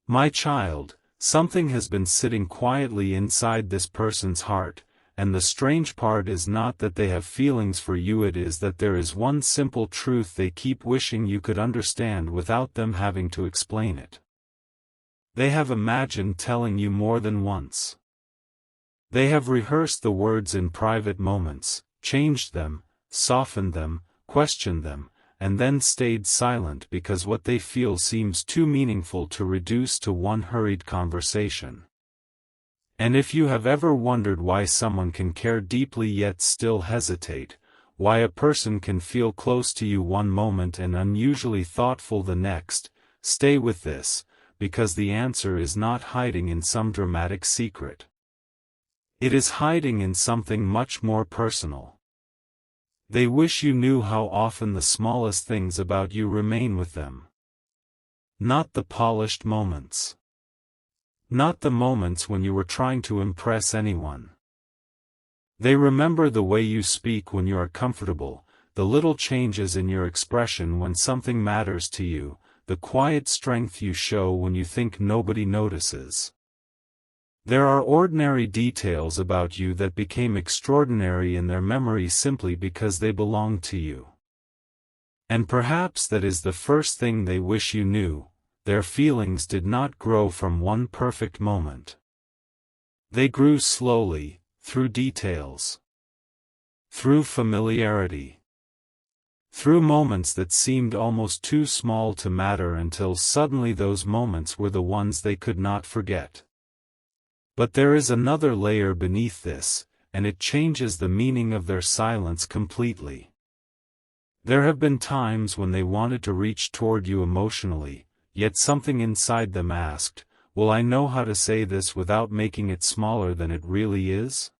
My child, something has been sitting quietly inside this person's heart, and the strange part is not that they have feelings for you, it is that there is one simple truth they keep wishing you could understand without them having to explain it. They have imagined telling you more than once. They have rehearsed the words in private moments, changed them, softened them, questioned them, and then stayed silent because what they feel seems too meaningful to reduce to one hurried conversation. And if you have ever wondered why someone can care deeply yet still hesitate, why a person can feel close to you one moment and unusually thoughtful the next, stay with this, because the answer is not hiding in some dramatic secret. It is hiding in something much more personal. They wish you knew how often the smallest things about you remain with them. Not the polished moments. Not the moments when you were trying to impress anyone. They remember the way you speak when you are comfortable, the little changes in your expression when something matters to you, the quiet strength you show when you think nobody notices. There are ordinary details about you that became extraordinary in their memory simply because they belong to you. And perhaps that is the first thing they wish you knew. Their feelings did not grow from one perfect moment. They grew slowly, through details. Through familiarity. Through moments that seemed almost too small to matter until suddenly those moments were the ones they could not forget. But there is another layer beneath this, and it changes the meaning of their silence completely. There have been times when they wanted to reach toward you emotionally, yet something inside them asked, "Will I know how to say this without making it smaller than it really is?"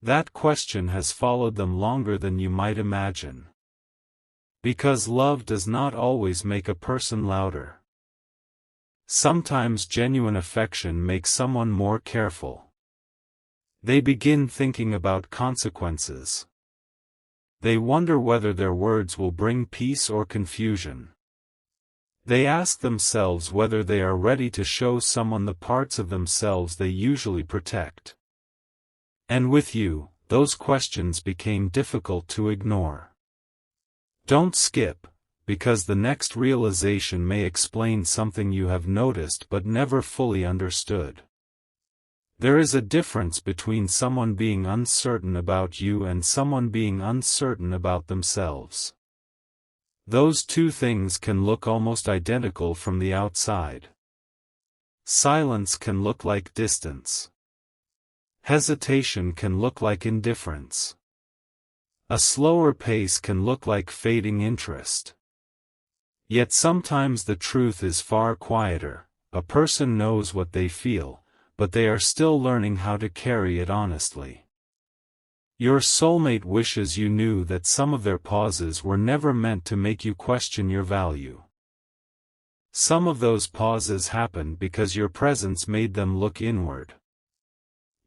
That question has followed them longer than you might imagine. Because love does not always make a person louder. Sometimes genuine affection makes someone more careful. They begin thinking about consequences. They wonder whether their words will bring peace or confusion. They ask themselves whether they are ready to show someone the parts of themselves they usually protect. And with you, those questions became difficult to ignore. Don't skip, because the next realization may explain something you have noticed but never fully understood. There is a difference between someone being uncertain about you and someone being uncertain about themselves. Those two things can look almost identical from the outside. Silence can look like distance. Hesitation can look like indifference. A slower pace can look like fading interest. Yet sometimes the truth is far quieter. A person knows what they feel, but they are still learning how to carry it honestly. Your soulmate wishes you knew that some of their pauses were never meant to make you question your value. Some of those pauses happened because your presence made them look inward.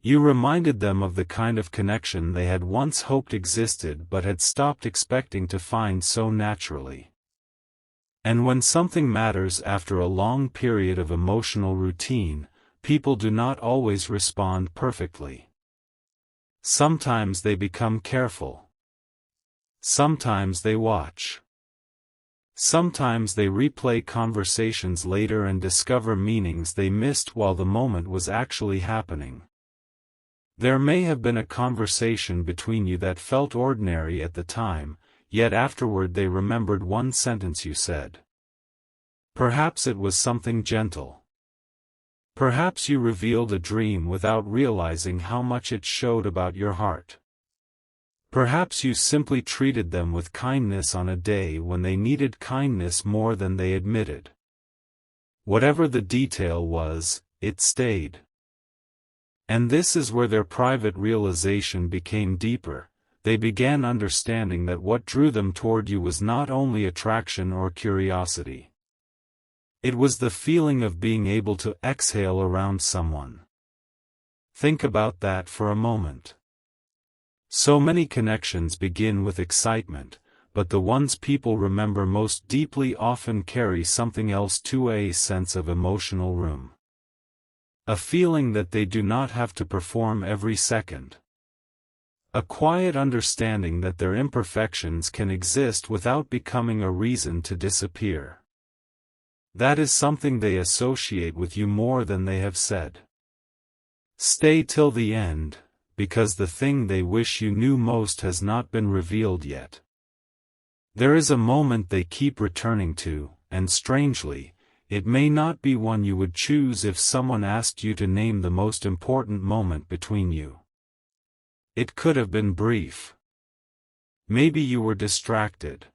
You reminded them of the kind of connection they had once hoped existed but had stopped expecting to find so naturally. And when something matters after a long period of emotional routine, people do not always respond perfectly. Sometimes they become careful. Sometimes they watch. Sometimes they replay conversations later and discover meanings they missed while the moment was actually happening. There may have been a conversation between you that felt ordinary at the time, yet afterward they remembered one sentence you said. Perhaps it was something gentle. Perhaps you revealed a dream without realizing how much it showed about your heart. Perhaps you simply treated them with kindness on a day when they needed kindness more than they admitted. Whatever the detail was, it stayed. And this is where their private realization became deeper. They began understanding that what drew them toward you was not only attraction or curiosity. It was the feeling of being able to exhale around someone. Think about that for a moment. So many connections begin with excitement, but the ones people remember most deeply often carry something else too: a sense of emotional room. A feeling that they do not have to perform every second. A quiet understanding that their imperfections can exist without becoming a reason to disappear. That is something they associate with you more than they have said. Stay till the end, because the thing they wish you knew most has not been revealed yet. There is a moment they keep returning to, and strangely, it may not be one you would choose if someone asked you to name the most important moment between you. It could have been brief. Maybe you were distracted.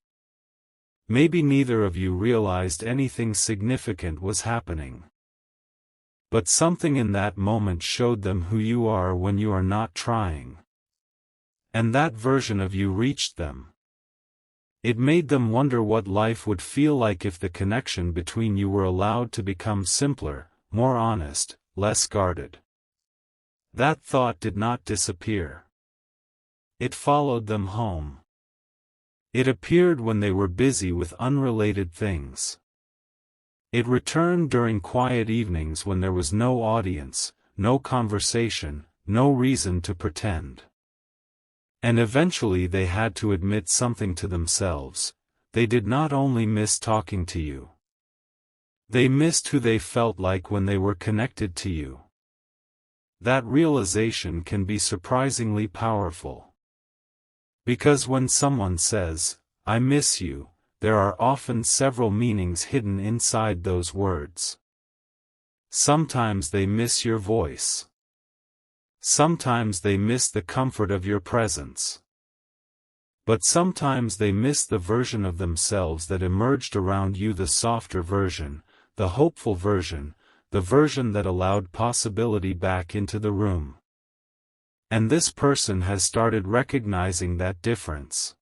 Maybe neither of you realized anything significant was happening. But something in that moment showed them who you are when you are not trying. And that version of you reached them. It made them wonder what life would feel like if the connection between you were allowed to become simpler, more honest, less guarded. That thought did not disappear. It followed them home. It appeared when they were busy with unrelated things. It returned during quiet evenings when there was no audience, no conversation, no reason to pretend. And eventually they had to admit something to themselves: they did not only miss talking to you. They missed who they felt like when they were connected to you. That realization can be surprisingly powerful. Because when someone says, "I miss you," there are often several meanings hidden inside those words. Sometimes they miss your voice. Sometimes they miss the comfort of your presence. But sometimes they miss the version of themselves that emerged around you: the softer version, the hopeful version, the version that allowed possibility back into the room. And this person has started recognizing that difference.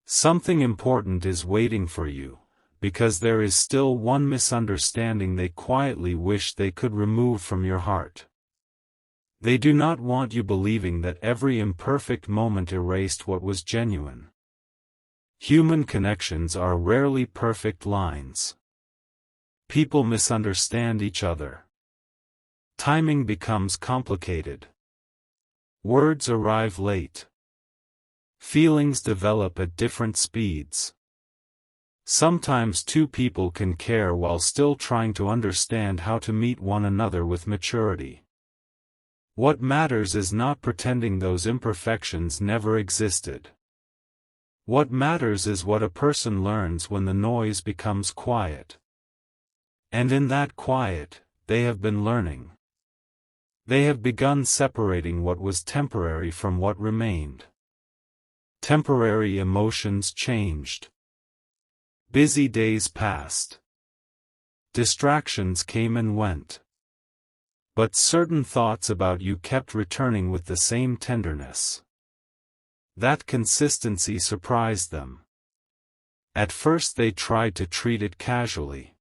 Something important is waiting for you, because there is still one misunderstanding they quietly wish they could remove from your heart. They do not want you believing that every imperfect moment erased what was genuine. Human connections are rarely perfect lines. People misunderstand each other. Timing becomes complicated. Words arrive late. Feelings develop at different speeds. Sometimes two people can care while still trying to understand how to meet one another with maturity. What matters is not pretending those imperfections never existed. What matters is what a person learns when the noise becomes quiet. And in that quiet, they have been learning. They have begun separating what was temporary from what remained. Temporary emotions changed. Busy days passed. Distractions came and went. But certain thoughts about you kept returning with the same tenderness. That consistency surprised them. At first they tried to treat it casually.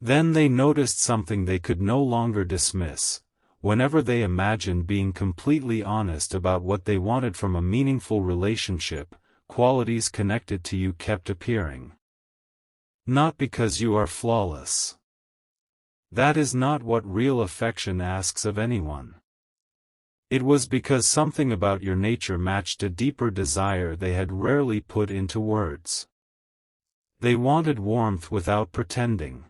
Then they noticed something they could no longer dismiss. Whenever they imagined being completely honest about what they wanted from a meaningful relationship, qualities connected to you kept appearing. Not because you are flawless. That is not what real affection asks of anyone. It was because something about your nature matched a deeper desire they had rarely put into words. They wanted warmth without pretending.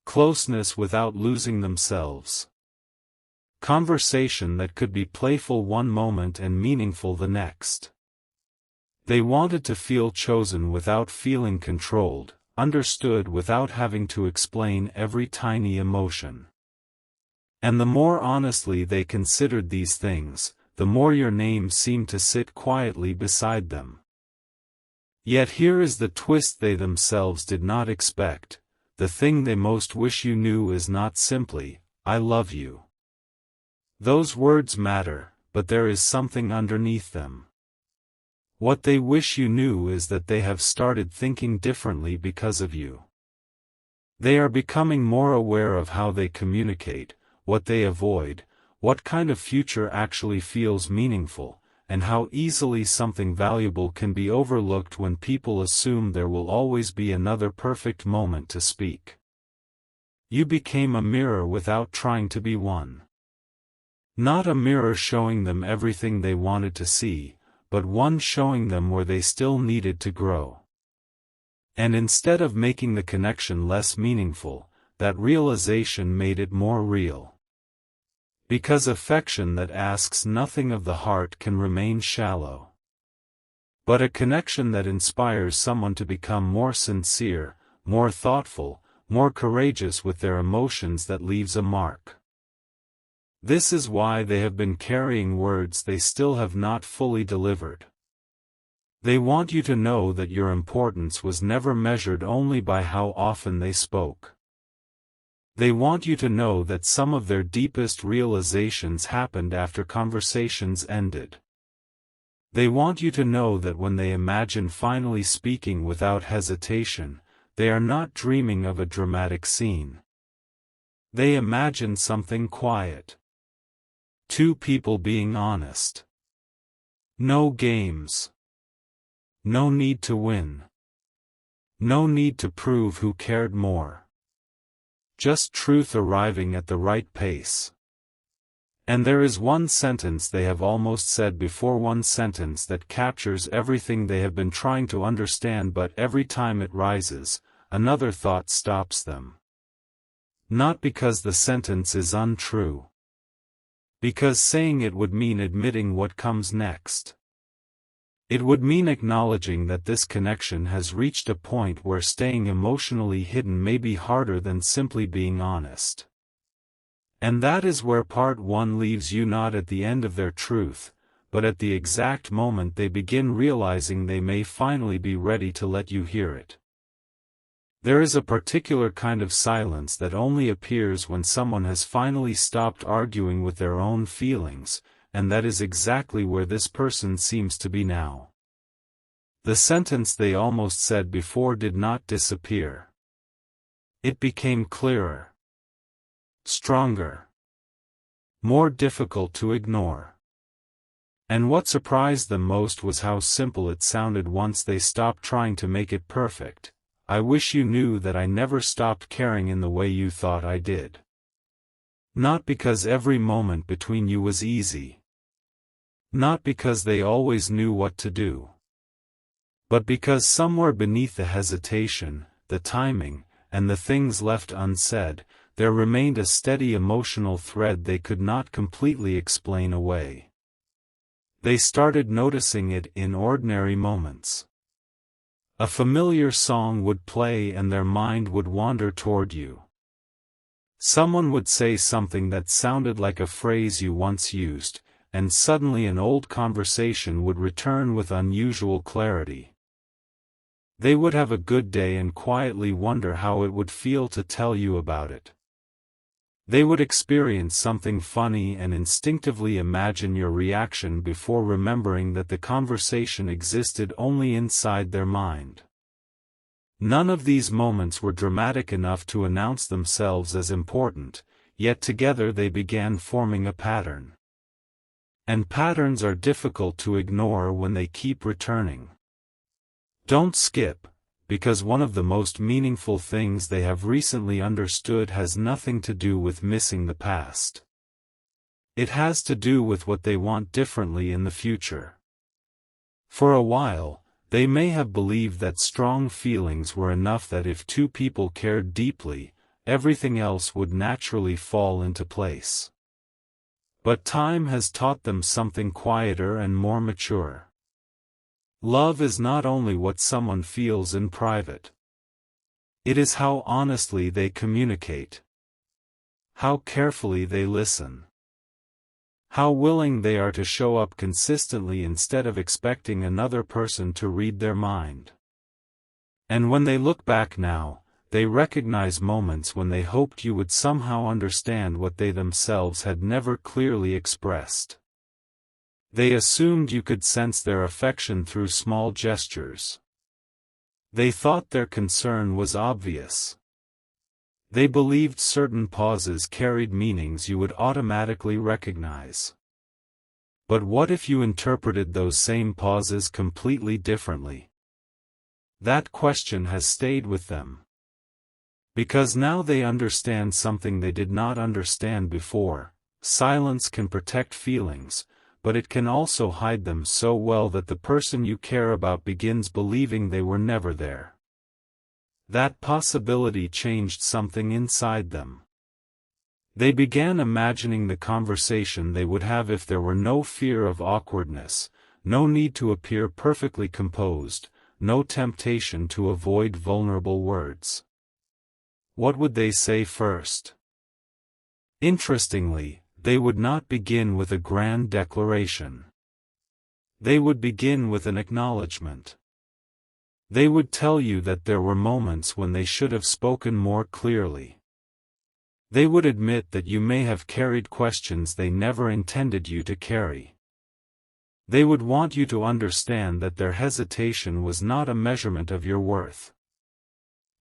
Closeness without losing themselves. Conversation that could be playful one moment and meaningful the next. They wanted to feel chosen without feeling controlled, understood without having to explain every tiny emotion. And the more honestly they considered these things, the more your name seemed to sit quietly beside them. Yet here is the twist they themselves did not expect: the thing they most wish you knew is not simply, "I love you." Those words matter, but there is something underneath them. What they wish you knew is that they have started thinking differently because of you. They are becoming more aware of how they communicate, what they avoid, what kind of future actually feels meaningful, and how easily something valuable can be overlooked when people assume there will always be another perfect moment to speak. You became a mirror without trying to be one. Not a mirror showing them everything they wanted to see, but one showing them where they still needed to grow. And instead of making the connection less meaningful, that realization made it more real. Because affection that asks nothing of the heart can remain shallow. But a connection that inspires someone to become more sincere, more thoughtful, more courageous with their emotions, that leaves a mark. This is why they have been carrying words they still have not fully delivered. They want you to know that your importance was never measured only by how often they spoke. They want you to know that some of their deepest realizations happened after conversations ended. They want you to know that when they imagine finally speaking without hesitation, they are not dreaming of a dramatic scene. They imagine something quiet. Two people being honest. No games. No need to win. No need to prove who cared more. Just truth arriving at the right pace. And there is one sentence they have almost said before, one sentence that captures everything they have been trying to understand, but every time it rises, another thought stops them. Not because the sentence is untrue. Because saying it would mean admitting what comes next. It would mean acknowledging that this connection has reached a point where staying emotionally hidden may be harder than simply being honest. And that is where part one leaves you, not at the end of their truth, but at the exact moment they begin realizing they may finally be ready to let you hear it. There is a particular kind of silence that only appears when someone has finally stopped arguing with their own feelings, and that is exactly where this person seems to be now. The sentence they almost said before did not disappear. It became clearer, stronger, more difficult to ignore. And what surprised them most was how simple it sounded once they stopped trying to make it perfect. I wish you knew that I never stopped caring in the way you thought I did. Not because every moment between you was easy. Not because they always knew what to do. But because somewhere beneath the hesitation, the timing, and the things left unsaid, there remained a steady emotional thread they could not completely explain away. They started noticing it in ordinary moments. A familiar song would play and their mind would wander toward you. Someone would say something that sounded like a phrase you once used, and suddenly an old conversation would return with unusual clarity. They would have a good day and quietly wonder how it would feel to tell you about it. They would experience something funny and instinctively imagine your reaction before remembering that the conversation existed only inside their mind. None of these moments were dramatic enough to announce themselves as important, yet together they began forming a pattern. And patterns are difficult to ignore when they keep returning. Don't skip, because one of the most meaningful things they have recently understood has nothing to do with missing the past. It has to do with what they want differently in the future. For a while, they may have believed that strong feelings were enough, that if two people cared deeply, everything else would naturally fall into place. But time has taught them something quieter and more mature. Love is not only what someone feels in private. It is how honestly they communicate. How carefully they listen. How willing they are to show up consistently instead of expecting another person to read their mind. And when they look back now, they recognize moments when they hoped you would somehow understand what they themselves had never clearly expressed. They assumed you could sense their affection through small gestures. They thought their concern was obvious. They believed certain pauses carried meanings you would automatically recognize. But what if you interpreted those same pauses completely differently? That question has stayed with them. Because now they understand something they did not understand before. Silence can protect feelings, but it can also hide them so well that the person you care about begins believing they were never there. That possibility changed something inside them. They began imagining the conversation they would have if there were no fear of awkwardness, no need to appear perfectly composed, no temptation to avoid vulnerable words. What would they say first? Interestingly, they would not begin with a grand declaration. They would begin with an acknowledgement. They would tell you that there were moments when they should have spoken more clearly. They would admit that you may have carried questions they never intended you to carry. They would want you to understand that their hesitation was not a measurement of your worth.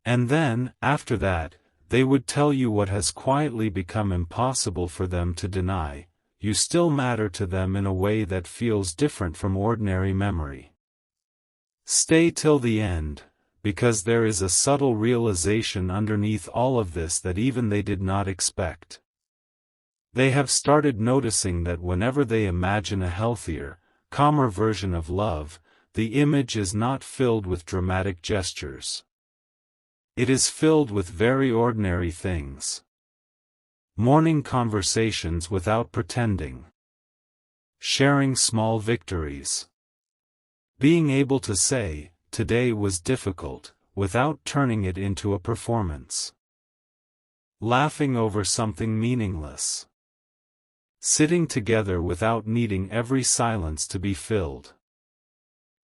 And then, after that, they would tell you what has quietly become impossible for them to deny: you still matter to them in a way that feels different from ordinary memory. Stay till the end, because there is a subtle realization underneath all of this that even they did not expect. They have started noticing that whenever they imagine a healthier, calmer version of love, the image is not filled with dramatic gestures. It is filled with very ordinary things. Morning conversations without pretending. Sharing small victories. Being able to say, "Today was difficult," without turning it into a performance. Laughing over something meaningless. Sitting together without needing every silence to be filled.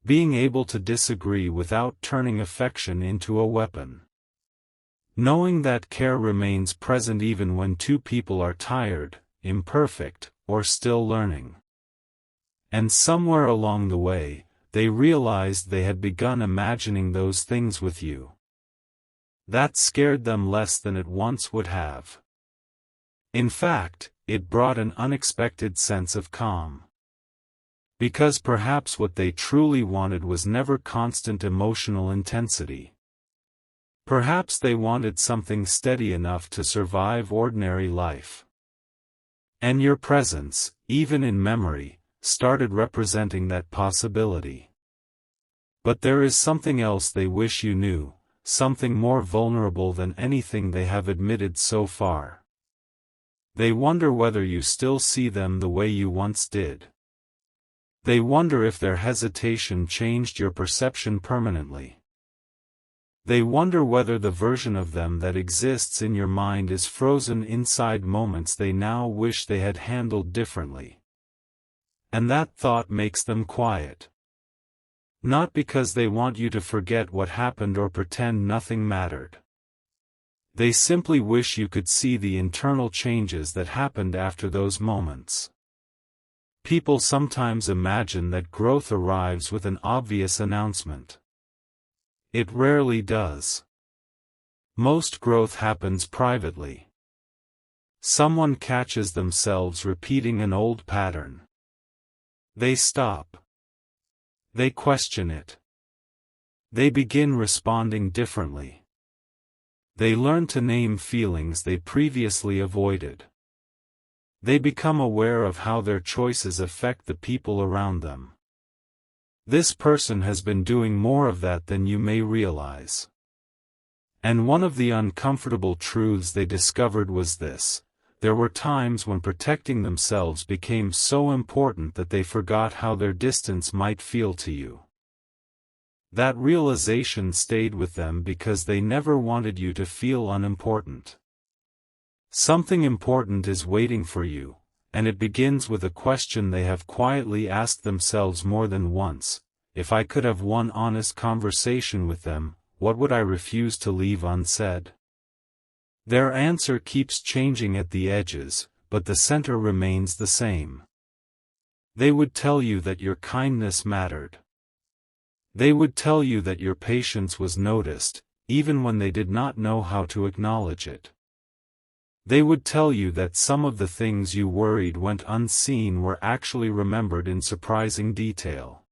Being able to disagree without turning affection into a weapon. Knowing that care remains present even when two people are tired, imperfect, or still learning. And somewhere along the way, they realized they had begun imagining those things with you. That scared them less than it once would have. In fact, it brought an unexpected sense of calm. Because perhaps what they truly wanted was never constant emotional intensity. Perhaps they wanted something steady enough to survive ordinary life. And your presence, even in memory, started representing that possibility. But there is something else they wish you knew, something more vulnerable than anything they have admitted so far. They wonder whether you still see them the way you once did. They wonder if their hesitation changed your perception permanently. They wonder whether the version of them that exists in your mind is frozen inside moments they now wish they had handled differently. And that thought makes them quiet. Not because they want you to forget what happened or pretend nothing mattered. They simply wish you could see the internal changes that happened after those moments. People sometimes imagine that growth arrives with an obvious announcement. It rarely does. Most growth happens privately. Someone catches themselves repeating an old pattern. They stop. They question it. They begin responding differently. They learn to name feelings they previously avoided. They become aware of how their choices affect the people around them. This person has been doing more of that than you may realize. And one of the uncomfortable truths they discovered was this: there were times when protecting themselves became so important that they forgot how their distance might feel to you. That realization stayed with them because they never wanted you to feel unimportant. Something important is waiting for you, and it begins with a question they have quietly asked themselves more than once: if I could have one honest conversation with them, what would I refuse to leave unsaid? Their answer keeps changing at the edges, but the center remains the same. They would tell you that your kindness mattered. They would tell you that your patience was noticed, even when they did not know how to acknowledge it. They would tell you that some of the things you worried went unseen were actually remembered in surprising detail.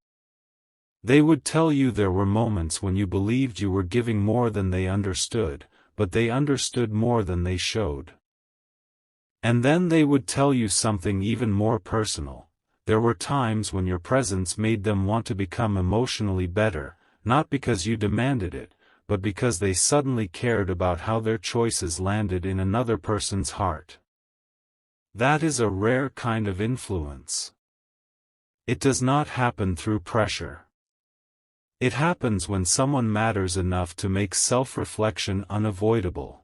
They would tell you there were moments when you believed you were giving more than they understood, but they understood more than they showed. And then they would tell you something even more personal. There were times when your presence made them want to become emotionally better, not because you demanded it, but because they suddenly cared about how their choices landed in another person's heart. That is a rare kind of influence. It does not happen through pressure. It happens when someone matters enough to make self-reflection unavoidable.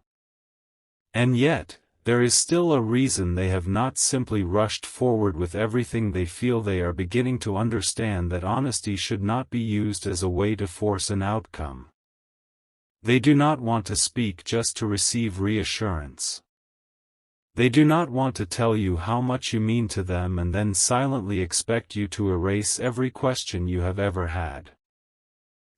And yet, there is still a reason they have not simply rushed forward with everything they feel. They are beginning to understand that honesty should not be used as a way to force an outcome. They do not want to speak just to receive reassurance. They do not want to tell you how much you mean to them and then silently expect you to erase every question you have ever had.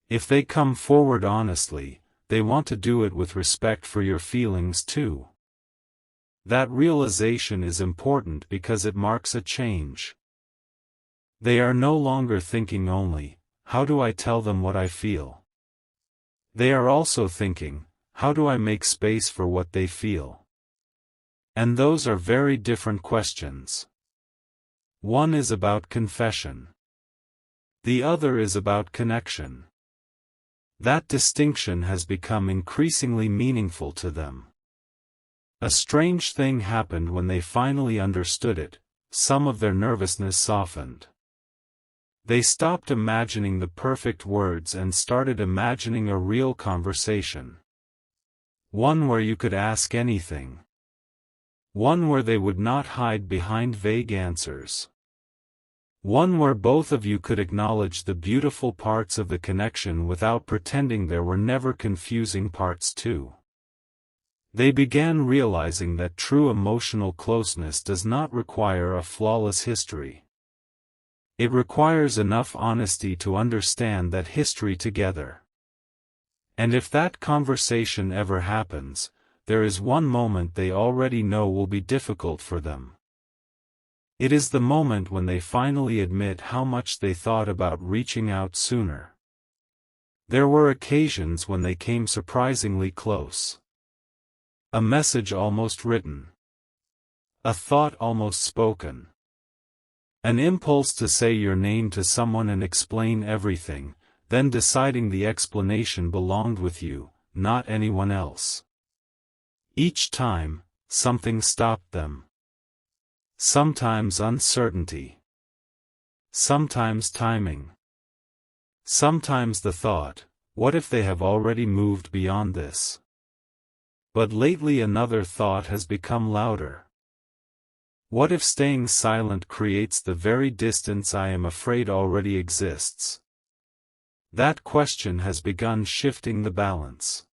If they come forward honestly, they want to do it with respect for your feelings too. That realization is important because it marks a change. They are no longer thinking only, how do I tell them what I feel? They are also thinking, how do I make space for what they feel? And those are very different questions. One is about confession. The other is about connection. That distinction has become increasingly meaningful to them. A strange thing happened when they finally understood it. Some of their nervousness softened. They stopped imagining the perfect words and started imagining a real conversation. One where you could ask anything. One where they would not hide behind vague answers. One where both of you could acknowledge the beautiful parts of the connection without pretending there were never confusing parts too. They began realizing that true emotional closeness does not require a flawless history. It requires enough honesty to understand that history together. And if that conversation ever happens, there is one moment they already know will be difficult for them. It is the moment when they finally admit how much they thought about reaching out sooner. There were occasions when they came surprisingly close. A message almost written. A thought almost spoken. An impulse to say your name to someone and explain everything, then deciding the explanation belonged with you, not anyone else. Each time, something stopped them. Sometimes uncertainty. Sometimes timing. Sometimes the thought, what if they have already moved beyond this? But lately another thought has become louder. What if staying silent creates the very distance I am afraid already exists? That question has begun shifting the balance.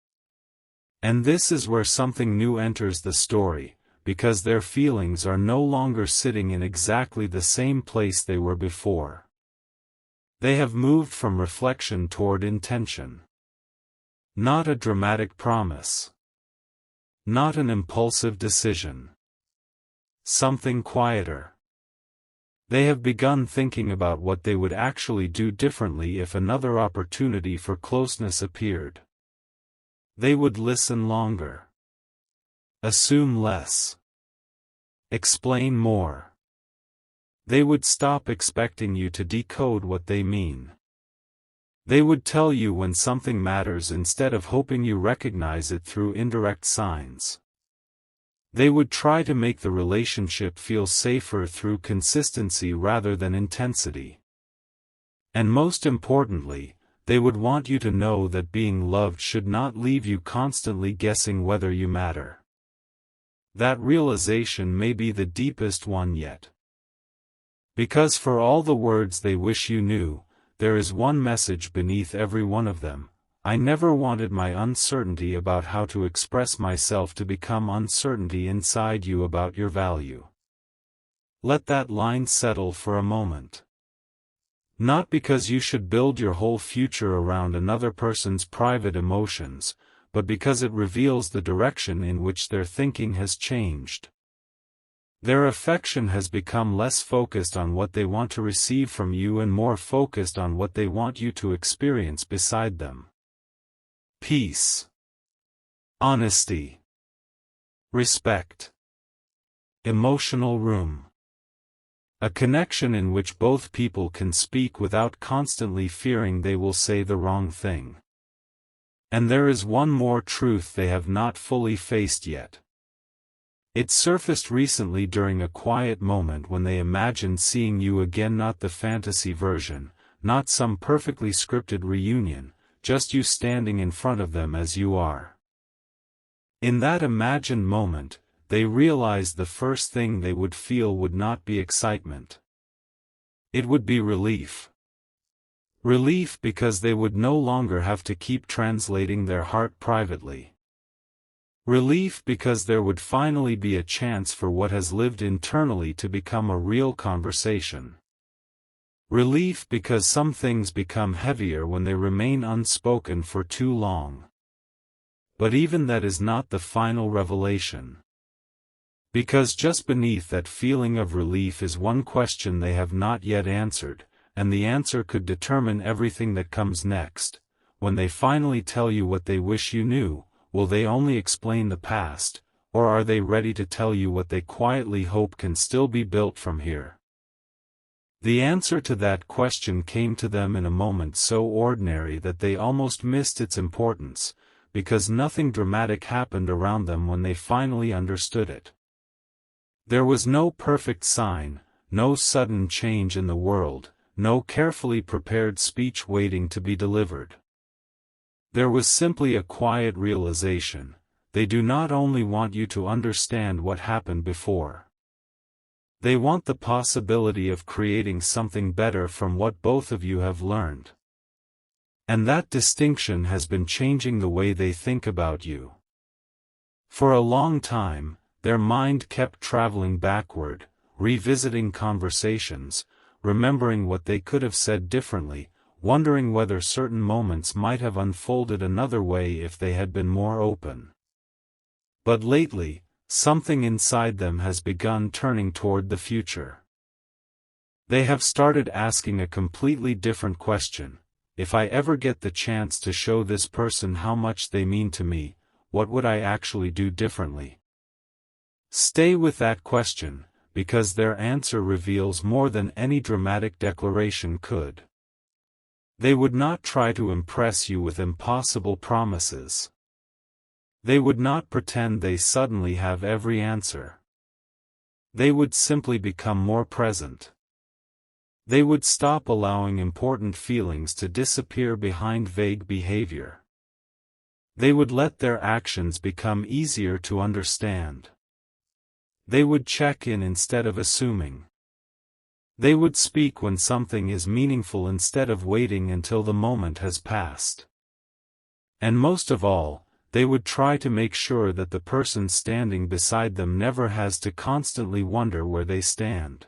And this is where something new enters the story, because their feelings are no longer sitting in exactly the same place they were before. They have moved from reflection toward intention. Not a dramatic promise. Not an impulsive decision. Something quieter. They have begun thinking about what they would actually do differently if another opportunity for closeness appeared. They would listen longer. Assume less. Explain more. They would stop expecting you to decode what they mean. They would tell you when something matters instead of hoping you recognize it through indirect signs. They would try to make the relationship feel safer through consistency rather than intensity. And most importantly, they would want you to know that being loved should not leave you constantly guessing whether you matter. That realization may be the deepest one yet. Because for all the words they wish you knew, there is one message beneath every one of them. I never wanted my uncertainty about how to express myself to become uncertainty inside you about your value. Let that line settle for a moment. Not because you should build your whole future around another person's private emotions, but because it reveals the direction in which their thinking has changed. Their affection has become less focused on what they want to receive from you and more focused on what they want you to experience beside them. Peace, honesty, respect, emotional room. A connection in which both people can speak without constantly fearing they will say the wrong thing. And there is one more truth they have not fully faced yet. It surfaced recently during a quiet moment when they imagined seeing you again, not the fantasy version, not some perfectly scripted reunion, just you standing in front of them as you are. In that imagined moment, they realized the first thing they would feel would not be excitement. It would be relief. Relief because they would no longer have to keep translating their heart privately. Relief because there would finally be a chance for what has lived internally to become a real conversation. Relief because some things become heavier when they remain unspoken for too long. But even that is not the final revelation. Because just beneath that feeling of relief is one question they have not yet answered, and the answer could determine everything that comes next. When they finally tell you what they wish you knew, will they only explain the past, or are they ready to tell you what they quietly hope can still be built from here? The answer to that question came to them in a moment so ordinary that they almost missed its importance, because nothing dramatic happened around them when they finally understood it. There was no perfect sign, no sudden change in the world, no carefully prepared speech waiting to be delivered. There was simply a quiet realization: they do not only want you to understand what happened before. They want the possibility of creating something better from what both of you have learned. And that distinction has been changing the way they think about you. For a long time, their mind kept traveling backward, revisiting conversations, remembering what they could have said differently, wondering whether certain moments might have unfolded another way if they had been more open. But lately, something inside them has begun turning toward the future. They have started asking a completely different question: if I ever get the chance to show this person how much they mean to me, what would I actually do differently? Stay with that question, because their answer reveals more than any dramatic declaration could. They would not try to impress you with impossible promises. They would not pretend they suddenly have every answer. They would simply become more present. They would stop allowing important feelings to disappear behind vague behavior. They would let their actions become easier to understand. They would check in instead of assuming. They would speak when something is meaningful instead of waiting until the moment has passed. And most of all, they would try to make sure that the person standing beside them never has to constantly wonder where they stand.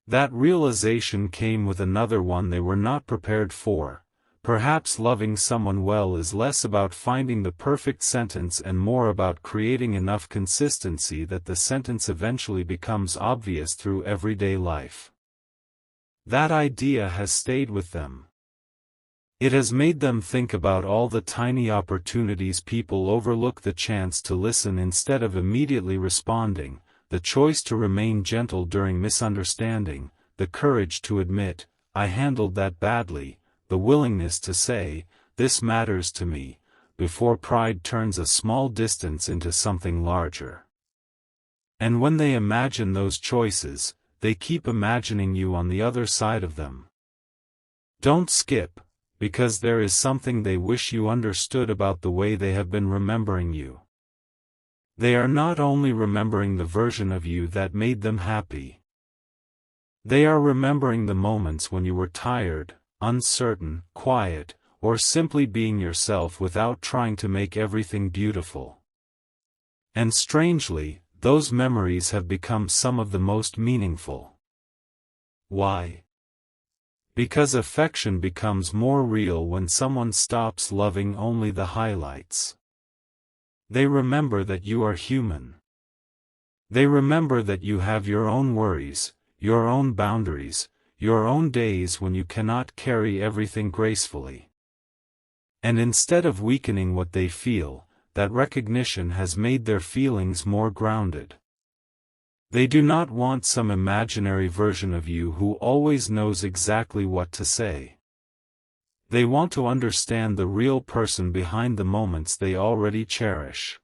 That realization came with another one they were not prepared for. Perhaps loving someone well is less about finding the perfect sentence and more about creating enough consistency that the sentence eventually becomes obvious through everyday life. That idea has stayed with them. It has made them think about all the tiny opportunities people overlook: the chance to listen instead of immediately responding, the choice to remain gentle during misunderstanding, the courage to admit, "I handled that badly," the willingness to say, "This matters to me," before pride turns a small distance into something larger. And when they imagine those choices, they keep imagining you on the other side of them. Don't skip, because there is something they wish you understood about the way they have been remembering you. They are not only remembering the version of you that made them happy. They are remembering the moments when you were tired, uncertain, quiet, or simply being yourself without trying to make everything beautiful. And strangely, those memories have become some of the most meaningful. Why? Because affection becomes more real when someone stops loving only the highlights. They remember that you are human. They remember that you have your own worries, your own boundaries, your own days when you cannot carry everything gracefully. And instead of weakening what they feel, that recognition has made their feelings more grounded. They do not want some imaginary version of you who always knows exactly what to say. They want to understand the real person behind the moments they already cherish.